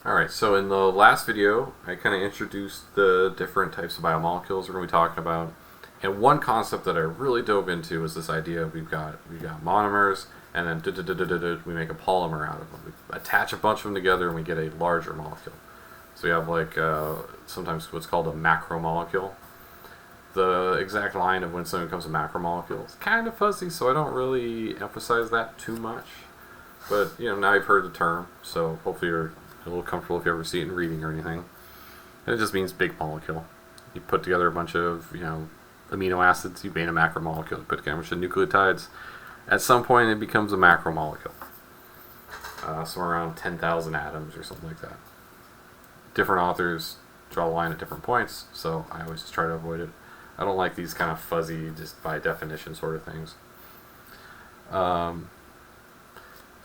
Alright, so in the last video, I kind of introduced the different types of biomolecules we're going to be talking about. And one concept that I really dove into is this idea of we've got monomers, and then we make a polymer out of them. We attach a bunch of them together and we get a larger molecule. So we have like sometimes what's called a macromolecule. The exact line of when something becomes a macromolecule is kind of fuzzy, so I don't really emphasize that too much. But now you've heard the term, so hopefully you're a little comfortable if you ever see it in reading or anything. And it just means big molecule. You put together a bunch of amino acids, you made a macromolecule. You put together a bunch of nucleotides. At some point, it becomes a macromolecule. Somewhere around 10,000 atoms or something like that. Different authors draw a line at different points, so I always just try to avoid it. I don't like these kind of fuzzy, just by definition sort of things.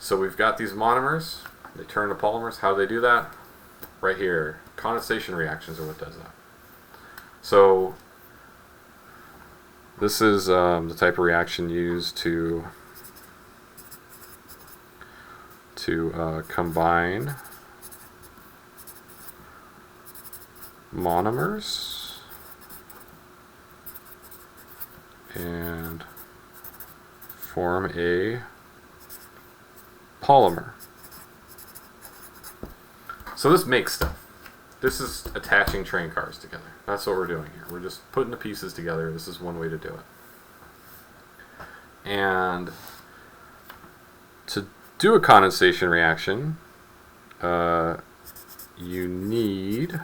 So we've got these monomers. They turn to polymers. How do they do that? Right here. Condensation reactions are what does that. So this is the type of reaction used to combine monomers and form a polymer. So this makes stuff. This is attaching train cars together. That's what we're doing here. We're just putting the pieces together. This is one way to do it. And to do a condensation reaction, you need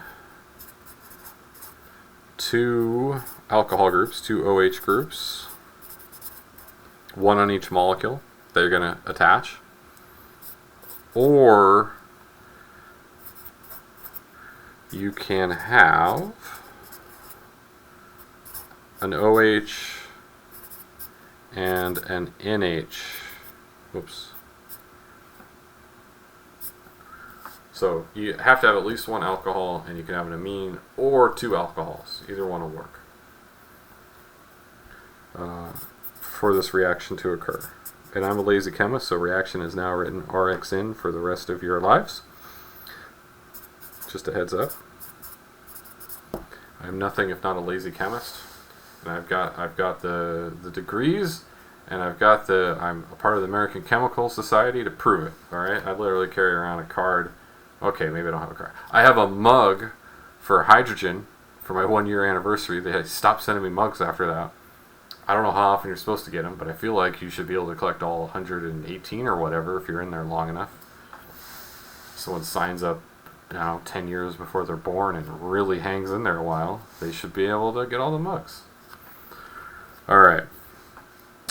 two alcohol groups, two OH groups, one on each molecule that you're going to attach, or you can have an OH and an NH. Oops. So you have to have at least one alcohol, and you can have an amine or two alcohols. Either one will work for this reaction to occur. And I'm a lazy chemist, so reaction is now written rxn for the rest of your lives. Just a heads up. I'm nothing if not a lazy chemist, and I've got the degrees, and I'm a part of the American Chemical Society to prove it. All right, I literally carry around a card. Okay, maybe I don't have a card. I have a mug for hydrogen for my 1-year anniversary. They stopped sending me mugs after that. I don't know how often you're supposed to get them, but I feel like you should be able to collect all 118 or whatever if you're in there long enough. Someone signs up 10 years before they're born and really hangs in there a while, they should be able to get all the mugs. Alright.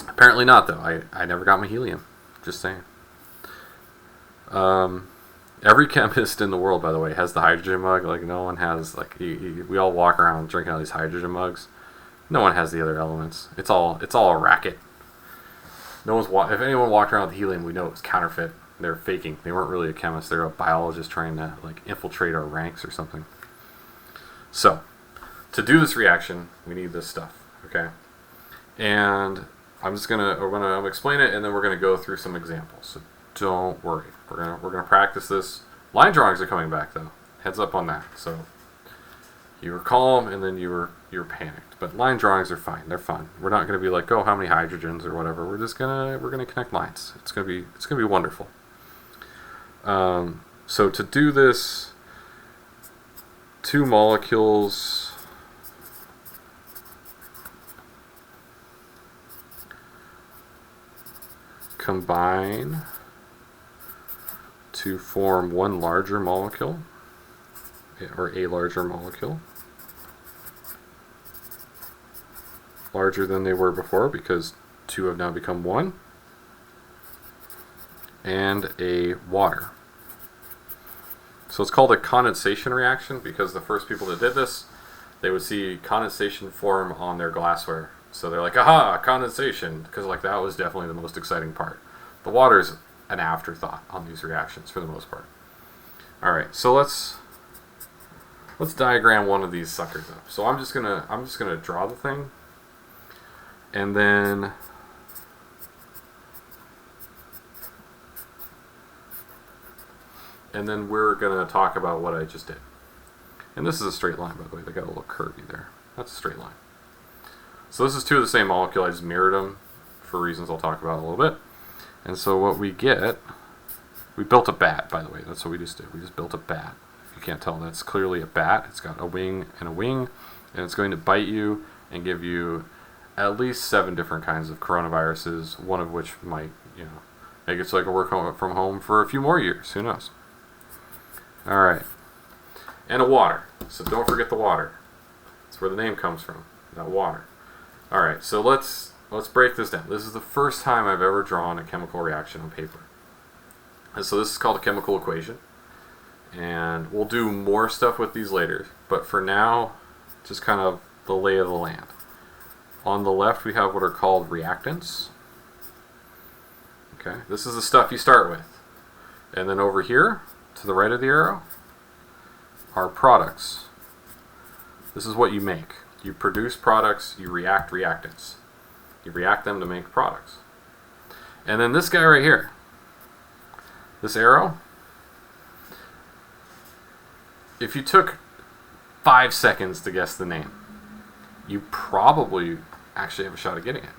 Apparently not, though. I never got my helium. Just saying. Every chemist in the world, by the way, has the hydrogen mug. Like, no one has, like, we all walk around drinking all these hydrogen mugs. No one has the other elements. It's all a racket. If anyone walked around with helium, we know it was counterfeit. They're faking. They weren't really a chemist. They're a biologist trying to infiltrate our ranks or something. So, to do this reaction, we need this stuff. Okay, and I'm gonna explain it, and then we're gonna go through some examples. So don't worry. We're gonna practice this. Line drawings are coming back though. Heads up on that. So you were calm, and then you were panicked. But line drawings are fine. They're fun. We're not gonna be like, oh, how many hydrogens or whatever. We're gonna connect lines. It's gonna be wonderful. So to do this, two molecules combine to form one larger molecule, or a larger molecule, larger than they were before because two have now become one, and a water. So it's called a condensation reaction because the first people that did this, they would see condensation form on their glassware. So they're like, aha, condensation, because that was definitely the most exciting part. The water's an afterthought on these reactions for the most part. Alright, so let's diagram one of these suckers up. So I'm just gonna draw the thing, and then and then we're going to talk about what I just did. And this is a straight line, by the way. They got a little curvy there. That's a straight line. So this is two of the same molecule. I just mirrored them for reasons I'll talk about in a little bit. And so what we get, we built a bat, by the way. That's what we just did. We just built a bat. If you can't tell, that's clearly a bat. It's got a wing, and it's going to bite you and give you at least 7 different kinds of coronaviruses, one of which might, make it so I can work from home for a few more years. Who knows? All right. And a water. So don't forget the water. That's where the name comes from, that water. All right, so let's break this down. This is the first time I've ever drawn a chemical reaction on paper. And so this is called a chemical equation. And we'll do more stuff with these later. But for now, just kind of the lay of the land. On the left, we have what are called reactants. Okay, this is the stuff you start with. And then over here, to the right of the arrow, are products. This is what you make. You produce products, you react reactants. You react them to make products. And then this guy right here, this arrow, if you took 5 seconds to guess the name, you probably actually have a shot at getting it.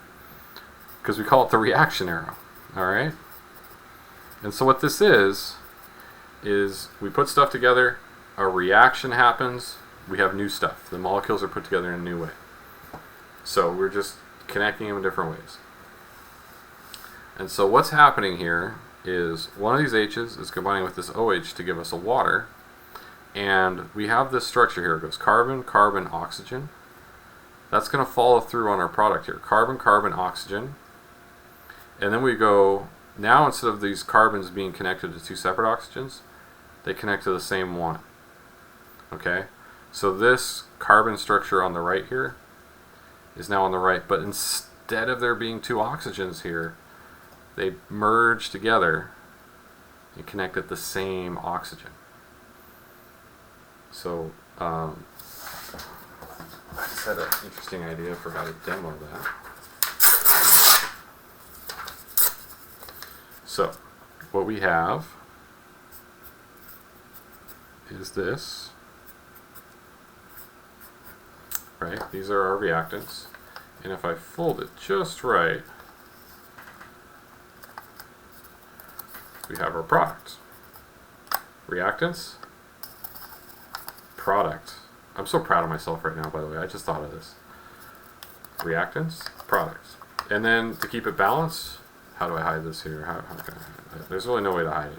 Because we call it the reaction arrow. Alright? And so what this is we put stuff together, a reaction happens, we have new stuff. The molecules are put together in a new way. So we're just connecting them in different ways. And so what's happening here is one of these H's is combining with this OH to give us a water. And we have this structure here. It goes carbon, carbon, oxygen. That's going to follow through on our product here. Carbon, carbon, oxygen. And then we go, now instead of these carbons being connected to 2 separate oxygens, they connect to the same one. Okay? So this carbon structure on the right here is now on the right, but instead of there being 2 oxygens here, they merge together and connect at the same oxygen. So I just had an interesting idea for how to demo that. So what we have is this. Right? These are our reactants. And if I fold it just right, we have our product. Reactants, product. I'm so proud of myself right now, by the way. I just thought of this. Reactants, products. And then to keep it balanced, how do I hide this here? How can I hide it? There's really no way to hide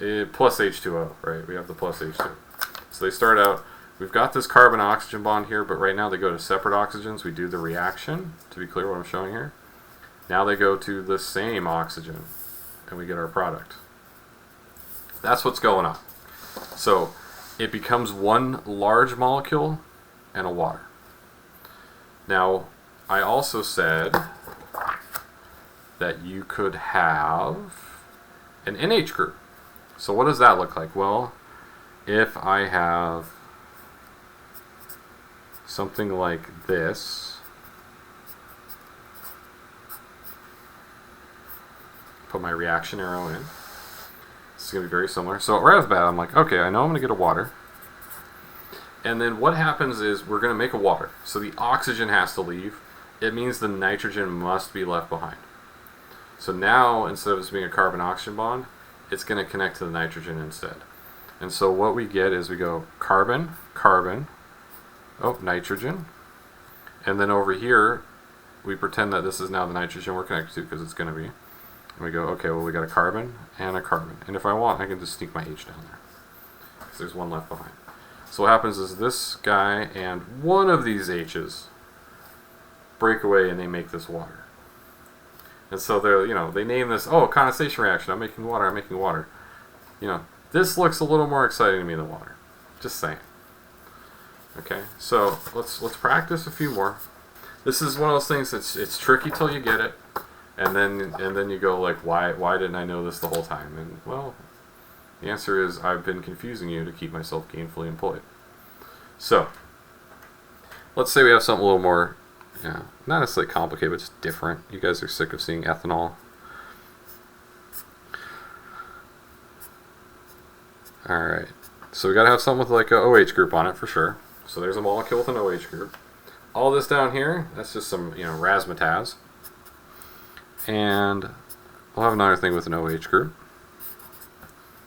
it. Plus H2O, right? We have the plus H2. So they start out, we've got this carbon-oxygen bond here, but right now they go to separate oxygens. We do the reaction, to be clear what I'm showing here. Now they go to the same oxygen, and we get our product. That's what's going on. So it becomes one large molecule and a water. Now, I also said that you could have an NH group. So what does that look like? Well, if I have something like this, put my reaction arrow in. This is going to be very similar. So right off the bat, I'm like, okay, I know I'm going to get a water. And then what happens is we're going to make a water. So the oxygen has to leave. It means the nitrogen must be left behind. So now, instead of this being a carbon-oxygen bond, it's going to connect to the nitrogen instead. And so what we get is we go carbon, carbon, oh, nitrogen. And then over here, we pretend that this is now the nitrogen we're connected to because it's going to be. And we go, okay, well, we got a carbon and a carbon. And if I want, I can just sneak my H down there because there's one left behind. So what happens is this guy and one of these H's break away and they make this water. And so they're, they name this, oh, condensation reaction. I'm making water. I'm making water. This looks a little more exciting to me than water. Just saying. Okay, so let's practice a few more. This is one of those things that's it's tricky till you get it, and then you go like, why didn't I know this the whole time? And well, the answer is I've been confusing you to keep myself gainfully employed. So let's say we have something a little more, not necessarily complicated, but just different. You guys are sick of seeing ethanol. Alright, so we gotta have something with like a OH group on it for sure. So there's a molecule with an OH group. All this down here, that's just some, razzmatazz. And we'll have another thing with an OH group.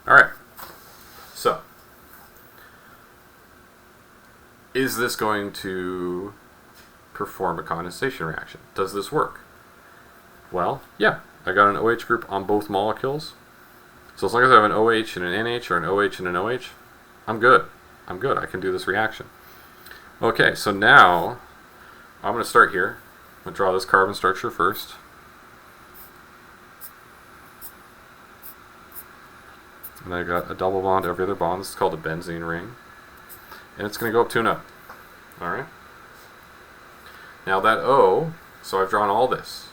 Alright, so is this going to perform a condensation reaction? Does this work? Well, yeah, I got an OH group on both molecules. So as long as I have an OH and an NH or an OH and an OH, I'm good. I'm good. I can do this reaction. Okay, so now I'm going to start here. I'm going to draw this carbon structure first. And I got a double bond every other bond. This is called a benzene ring. And it's going to go up to an O. Alright? Now that O, so I've drawn all this.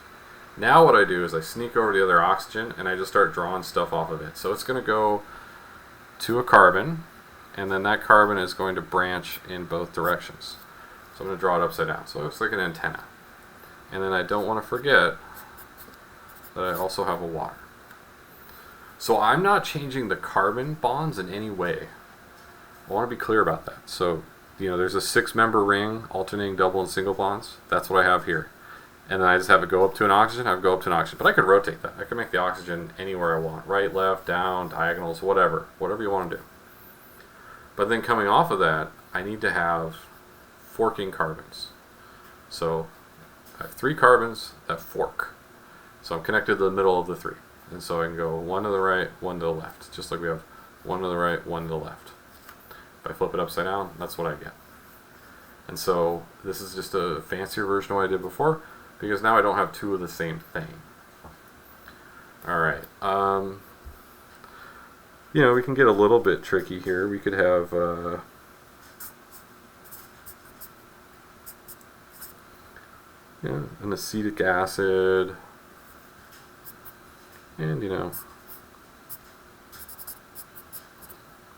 Now what I do is I sneak over to the other oxygen and I just start drawing stuff off of it. So it's going to go to a carbon, and then that carbon is going to branch in both directions. So I'm going to draw it upside down. So it looks like an antenna. And then I don't want to forget that I also have a water. So I'm not changing the carbon bonds in any way. I want to be clear about that. So, there's a 6-member ring, alternating double and single bonds. That's what I have here. And then I just have it go up to an oxygen, have it go up to an oxygen. But I could rotate that. I could make the oxygen anywhere I want. Right, left, down, diagonals, whatever. Whatever you want to do. But then coming off of that, I need to have forking carbons. So I have 3 carbons that fork. So I'm connected to the middle of the 3. And so I can go 1 to the right, 1 to the left. Just like we have 1 to the right, 1 to the left. If I flip it upside down, that's what I get. And so this is just a fancier version of what I did before, because now I don't have 2 of the same thing. Alright. We can get a little bit tricky here. We could have an acetic acid, and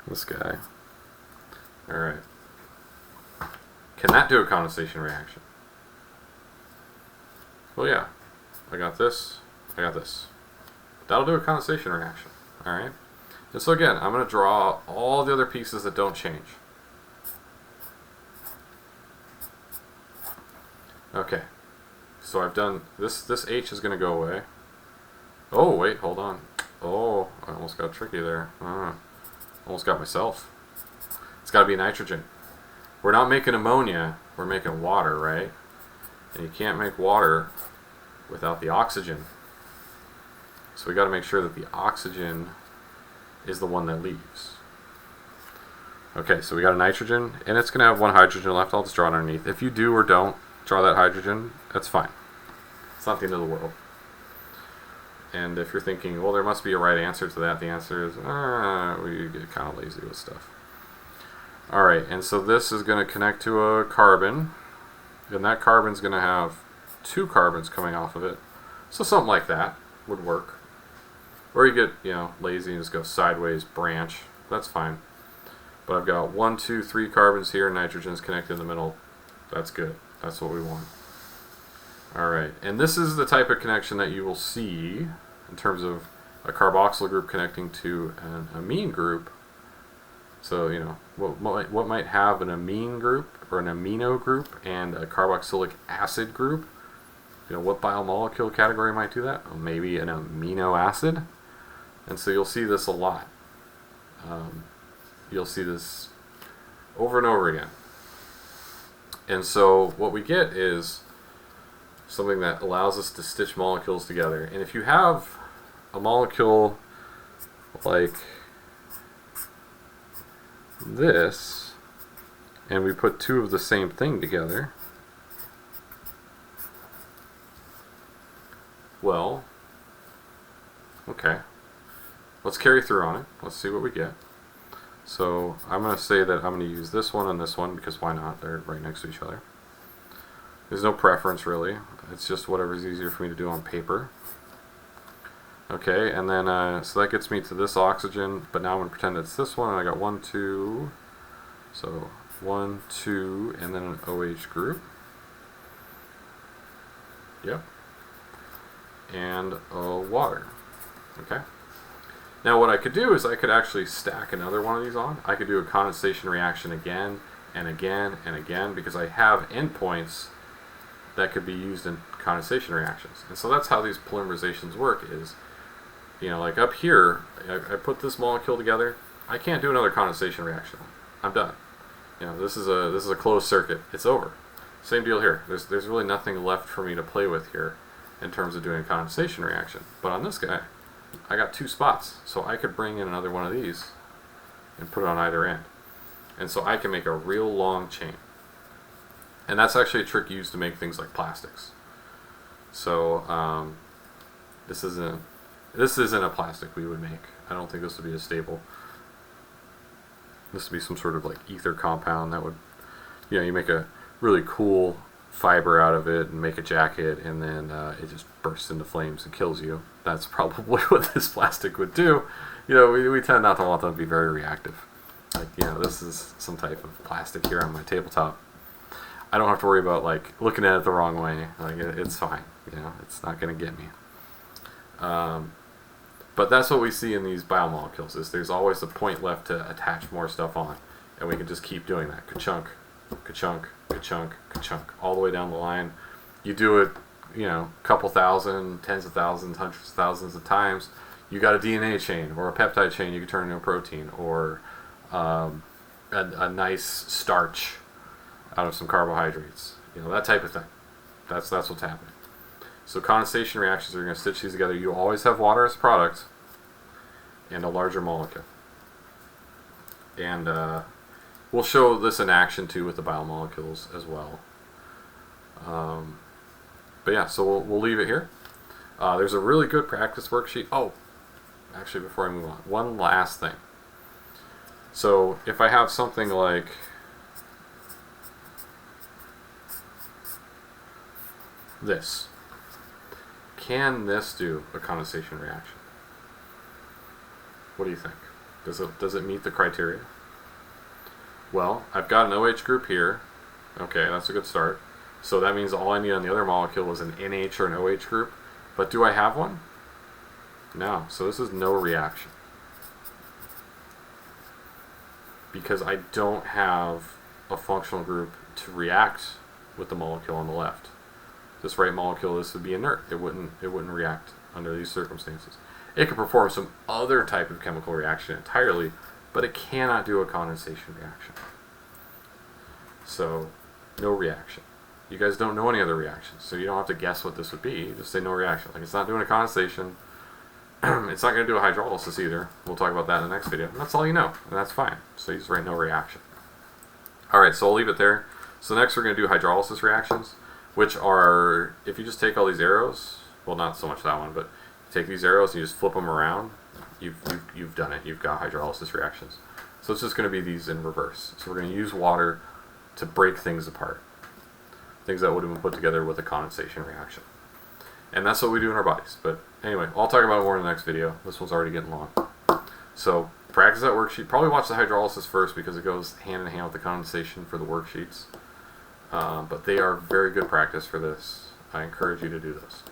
this guy. Alright. Can that do a condensation reaction? Well, yeah. I got this. I got this. That'll do a condensation reaction. Alright? And so again, I'm going to draw all the other pieces that don't change. Okay. So I've done this. This H is going to go away. Oh, wait, hold on. Oh, I almost got tricky there. Almost got myself. It's got to be nitrogen. We're not making ammonia, we're making water, right? And you can't make water without the oxygen. So we got to make sure that the oxygen is the one that leaves. Okay, so we got a nitrogen, and it's going to have 1 hydrogen left. I'll just draw it underneath. If you do or don't draw that hydrogen, that's fine. It's not the end of the world. And if you're thinking, well, there must be a right answer to that, the answer is, we get kind of lazy with stuff. Alright, and so this is going to connect to a carbon, and that carbon's going to have 2 carbons coming off of it. So something like that would work. Or you get, lazy and just go sideways, branch. That's fine. But I've got 1, 2, 3 carbons here, nitrogen's connected in the middle. That's good. That's what we want. Alright, and this is the type of connection that you will see in terms of a carboxyl group connecting to an amine group. So, what might have an amine group or an amino group and a carboxylic acid group? What biomolecule category might do that? Well, maybe an amino acid. And so you'll see this a lot. You'll see this over and over again. And so what we get is something that allows us to stitch molecules together. And if you have a molecule like this, and we put 2 of the same thing together, well, okay, let's carry through on it. Let's see what we get. So I'm going to say that I'm going to use this one and this one, because why not? They're right next to each other. There's no preference really. It's just whatever's easier for me to do on paper. Okay, and then so that gets me to this oxygen, but now I'm going to pretend it's this one, and I got 1, 2, so 1, 2, and then an OH group. Yep. And water. Okay. Now what I could do is I could actually stack another one of these on. I could do a condensation reaction again and again and again, because I have endpoints that could be used in condensation reactions. And so that's how these polymerizations work is, you know, like up here, I put this molecule together, I can't do another condensation reaction. I'm done. You know, this is a closed circuit. It's over. Same deal here. There's really nothing left for me to play with here in terms of doing a condensation reaction. But on this guy, I got 2 spots, so I could bring in another one of these and put it on either end. And so I can make a real long chain. And that's actually a trick used to make things like plastics. So this isn't a plastic we would make. I don't think this would be as stable. This would be some sort of like ether compound that would, you know, you make a really cool fiber out of it and make a jacket, and then it just bursts into flames and kills you. That's probably what this plastic would do. You know, we tend not to want them to be very reactive. Like, you know, this is some type of plastic here on my tabletop. I don't have to worry about like looking at it the wrong way. Like it's fine. You know, it's not going to get me. But that's what we see in these biomolecules, is there's always a point left to attach more stuff on, and we can just keep doing that. Ka-chunk, ka-chunk, ka-chunk, ka-chunk, all the way down the line. You do it, you know, a couple thousand, tens of thousands, hundreds of thousands of times. You got a DNA chain or a peptide chain you can turn into a protein, or a nice starch out of some carbohydrates. You know, that type of thing. That's what's happening. So condensation reactions are going to stitch these together. You always have water as a product and a larger molecule. And we'll show this in action too with the biomolecules as well. But yeah, so we'll leave it here. There's a really good practice worksheet. Oh, actually before I move on, one last thing. So if I have something like this, can this do a condensation reaction? What do you think? Does it meet the criteria? Well, I've got an OH group here. Okay, that's a good start. So that means all I need on the other molecule is an NH or an OH group. But do I have one? No. So this is no reaction, because I don't have a functional group to react with the molecule on the left. This right molecule, this would be inert. It wouldn't react under these circumstances. It could perform some other type of chemical reaction entirely, but it cannot do a condensation reaction. So, no reaction. You guys don't know any other reactions, so you don't have to guess what this would be. You just say no reaction. Like, it's not doing a condensation. It's not going to do a hydrolysis either. We'll talk about that in the next video. And that's all you know, and that's fine. So you just write no reaction. Alright, so I'll leave it there. So next we're going to do hydrolysis reactions, which are, if you just take all these arrows, well, not so much that one, but take these arrows and you just flip them around, you've done it. You've got hydrolysis reactions. So it's just going to be these in reverse. So we're going to use water to break things apart. Things that would have been put together with a condensation reaction. And that's what we do in our bodies. But anyway, I'll talk about it more in the next video. This one's already getting long. So practice that worksheet. Probably watch the hydrolysis first, because it goes hand in hand with the condensation for the worksheets. But they are very good practice for this. I encourage you to do this.